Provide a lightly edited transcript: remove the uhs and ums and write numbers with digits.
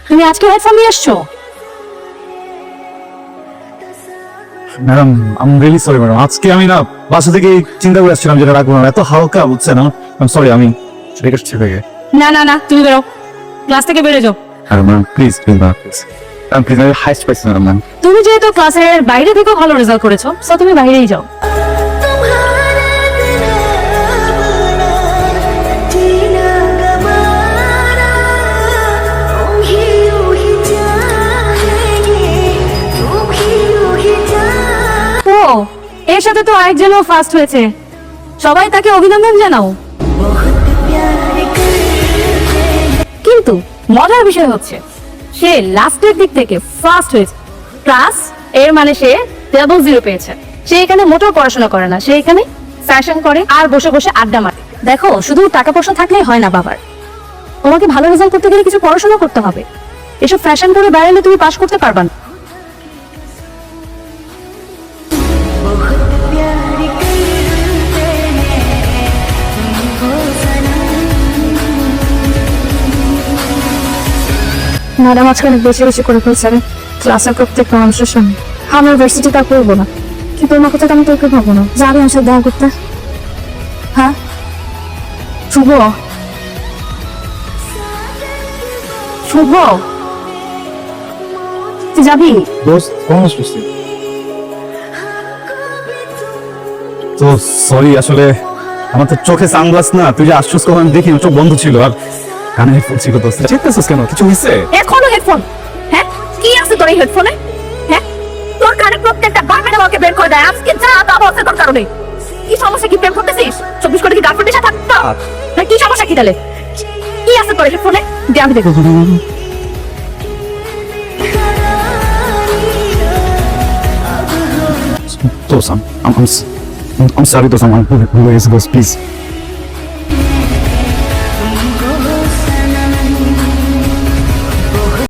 তুমি আজকে হেডফোন নিয়ে এসছো? Madam I am really sorry madam, আজকে আমি না বাসা থেকে চিন্তা করে আসছিলাম যেটা রাখবো না, এত হালকা বুঝছেন। আই এম সরি, আমি সেটা ছেড়ে গিয়ে। না না না, তুমি বেরো, ক্লাস থেকে বেরো যাও। Madam please please madam please, আমি প্লিজ আমি হাইস্ট পাইছি ম্যাডাম। তুমি যেহেতু ক্লাসের বাইরে থেকে ভালো রেজাল্ট করেছো, সো তুমি বাইরেই যাও। ও, এর সাথে তো আরেকজনও ফার্স্ট হয়েছে, সবাই তাকে অভিনন্দন জানাও। কিন্তু মজার বিষয় হচ্ছে সে লাস্টের দিক থেকে ফার্স্ট হয়েছে ক্লাস, এর মানে সে ডাবল 0 পেয়েছে। সে এখানে মোটেও পড়াশোনা করে না, সে এখানে ফ্যাশন করে আর বসে বসে আড্ডা মারে। দেখো, শুধু টাকা পয়সা থাকলেই হয় না বাবার, তোমাকে ভালো রেজাল্ট করতে গেলে কিছু পড়াশোনা করতে হবে। এসব ফ্যাশন করে বেড়ালে তুমি পাস করতে পারবা না। ম্যাডাম আজকে অনেক বেশি বেশি করে ফেলছে ক্লাসের প্রত্যেকটা মানুষের সামনে। আমি ইউনিভার্সিটি তা করবো না, কিন্তু ওর কথা আমি তোকে ভাববো না। যাবে আমার সাথে দেখা করতে? হ্যাঁ শুভ, শুভ তুই যাবি? দোস্ত কোন আসছিস? তো সরি, আসলে আমার তো চোখে সানগ্লাস না, তুই যে আসছিস কখন দেখি চোখ বন্ধ ছিল আর কানে হেডফোন ছিল। দোস্ত চেকতেছিস কেন, কিছু হয়েছে? এখনো হেডফোন? হ্যাঁ কি আছে তোর এই হেডফোনে? হ্যাঁ তোর কানে প্রত্যেকটা বারবার আমাকে বের করে দেয়। আজকে যা দাবা আছে তোর কারণে। কি সমস্যা? কি প্রেম করতেছিস? 24 কোটি কি গার্লফ্রেন্ডের সাথে থাকতো না? কি সমস্যা কি তাহলে? কি আছে তোর হেডফোনে? দে আমি দেখব। দোস্ত I'm sorry দোস্ত, আমার ভুল হয়ে গেছে দোস্ত, প্লিজ।